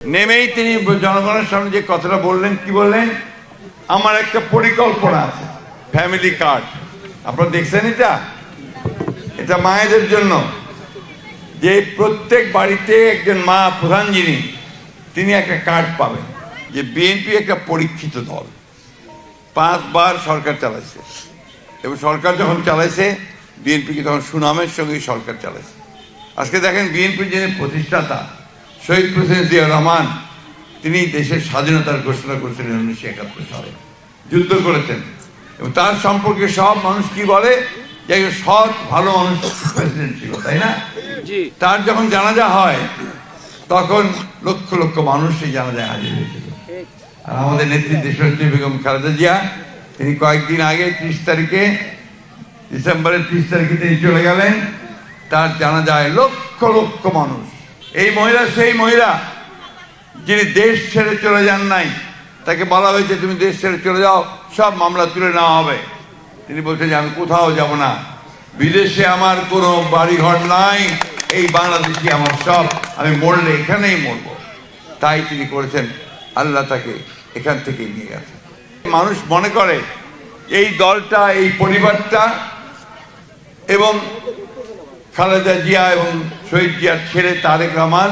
নেমেই তিনি জনগণের সামনে যে কথাটা বললেন, কি বললেন? আমার একটা পরিকল্পনা আছে, ফ্যামিলি কার্ড। আপনারা দেখছেন এটা মায়েদের জন্য, যে প্রত্যেক বাড়িতে একজন মা প্রধান যিনি, তিনি একটা কার্ড পাবেন। যে বিএনপি একটা পরীক্ষিত দল, 5 বার সরকার চালাইছে, এবং সরকার যখন চালাইছে বিএনপিকে তখন সুনামের সঙ্গে সরকার চালাইছে। আজকে দেখেন বিএনপির যিনি প্রতিষ্ঠাতা শহীদ প্রেসিডেন্ট জিয়াউর রহমান, তিনি দেশের স্বাধীনতার ঘোষণা করেছিলেন 1971 সালে, যুদ্ধ করেছেন, এবং তার সম্পর্কে সব মানুষ কি বলে, যে সৎ ভালো মানুষ প্রেসিডেন্ট ছিল, তাই না? তার যখন জানাজা হয় তখন লক্ষ লক্ষ মানুষ সেই জানাজায় হাজির হয়েছিল। আর আমাদের নেত্রী দেশনেত্রী বেগম খালেদা জিয়া, তিনি কয়েকদিন আগে 30 তারিখে, ডিসেম্বরের 30 তারিখে তিনি চলে গেলেন। তার জানাজায় লক্ষ লক্ষ মানুষ। এই মহিলা সেই মহিলা যিনি দেশ ছেড়ে চলে যান নাই। তাকে বলা হয়েছে তুমি দেশ ছেড়ে চলে যাও, সব মামলা তুলে নেওয়া হবে। তিনি বলছেন যে আমি কোথাও যাব না, বিদেশে আমার কোনো বাড়িঘর নাই, এই বাংলাদেশে আমার সব, আমি মরলে এখানেই মরব। তাই তিনি করেছেন, আল্লাহ তাকে এখান থেকে নিয়ে গেছে। মানুষ মনে করে এই দলটা, এই পরিবারটা এবং খালেদা জিয়া এবং শহীদ জিয়ার ছেলে তারেক রহমান,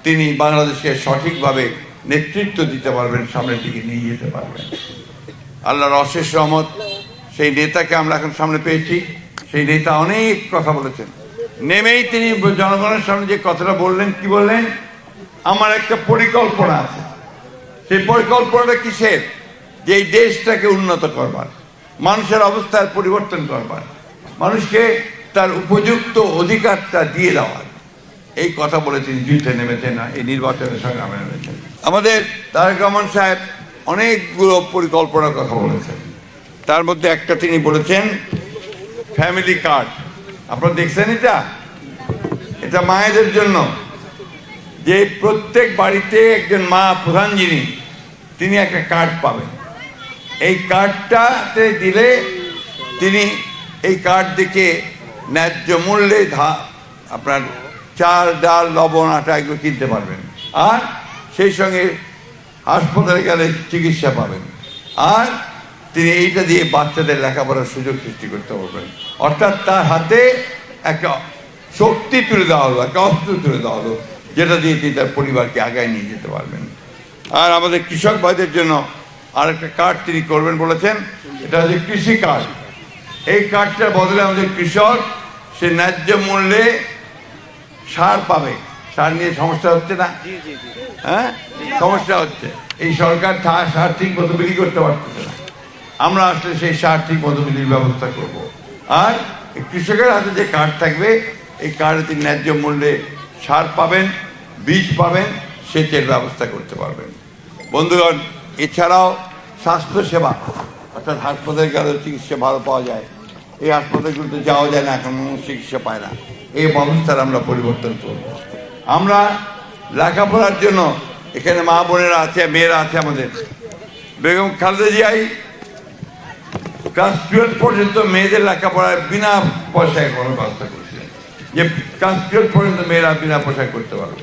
তিনি বাংলাদেশকে সঠিকভাবে নেতৃত্ব দিতে পারবেন, সামনের দিকে নিয়ে যেতে পারবেন। আল্লাহর অশেষ রহমত, সেই নেতাকে আমরা এখন সামনে পেয়েছি। সেই নেতা অনেক কথা বলেছেন। নেমেই তিনি জনগণের সামনে যে কথাটা বললেন, কি বললেন? আমার একটা পরিকল্পনা আছে। সেই পরিকল্পনাটা কিসের? যে এই দেশটাকে উন্নত করবার, মানুষের অবস্থার পরিবর্তন করবার, মানুষকে তার উপযুক্ত অধিকারটা দিয়ে দেওয়ার, এই কথা বলে তিনি যুদ্ধে নেমেছেন, না এই নির্বাচনের সংগ্রামে নেমেছেন। আমাদের তারেক রহমান সাহেব অনেকগুলো পরিকল্পনার কথা বলেছেন। তার মধ্যে একটা তিনি বলেছেন ফ্যামিলি কার্ড। আপনারা দেখছেন এটা মায়েদের জন্য, যে প্রত্যেক বাড়িতে একজন মা প্রধান যিনি, তিনি একটা কার্ড পাবেন। এই কার্ডটাতে দিলে তিনি এই কার্ড দেখে ন্যায্য মূল্যে আপনার চাল ডাল লবণ আটা এগুলো কিনতে পারবেন, আর সেই সঙ্গে হাসপাতালে গেলে চিকিৎসা পাবেন, আর তিনি এইটা দিয়ে বাচ্চাদের লেখাপড়ার সুযোগ সৃষ্টি করতে পারবেন। অর্থাৎ তার হাতে একটা শক্তি তুলে দেওয়া হলো, একটা অস্ত্র তুলে দেওয়া হলো, যেটা দিয়ে তিনি তার পরিবারকে আগায় নিয়ে যেতে পারবেন। আর আমাদের কৃষক ভাইদের জন্য আর একটা কার্ড তিনি করবেন বলেছেন, এটা হচ্ছে কৃষি কার্ড। এই কার্ডটার বদলে আমাদের কৃষক সে ন্যায্য মূল্যে সার পাবে। সার নিয়ে সমস্যা হচ্ছে না? হ্যাঁ, সমস্যা হচ্ছে। এই সরকার সার ঠিক মতো বিক্রি করতে পারতেছে না। আমরা আসলে সেই সার ঠিক মতো বিক্রির ব্যবস্থা করব। আর কৃষকের হাতে যে কার্ড থাকবে, এই কার্ডে তিনি ন্যায্য মূল্যে সার পাবেন, বীজ পাবেন, সেচের ব্যবস্থা করতে পারবেন। বন্ধুগণ, এছাড়াও স্বাস্থ্যসেবা, অর্থাৎ হাসপাতালে গেলে চিকিৎসা ভালো পাওয়া যায়, এই হাসপাতালগুলোতে যাওয়া যায় না, এখন মানুষ চিকিৎসা পায় না। এই ব্যবস্থার আমরা পরিবর্তন করব। আমরা লেখাপড়ার জন্য এখানে মা বোনেরা আছে, মেয়েরা আছে আমাদের। বেগম খালেদা জিয়াই ক্লাস 12 পর্যন্ত মেয়েদের লেখাপড়ায় বিনা পয়সায় করার ব্যবস্থা করেছিলেন, যে ক্লাস 12 পর্যন্ত মেয়েরা বিনা পয়সায় করতে পারবে।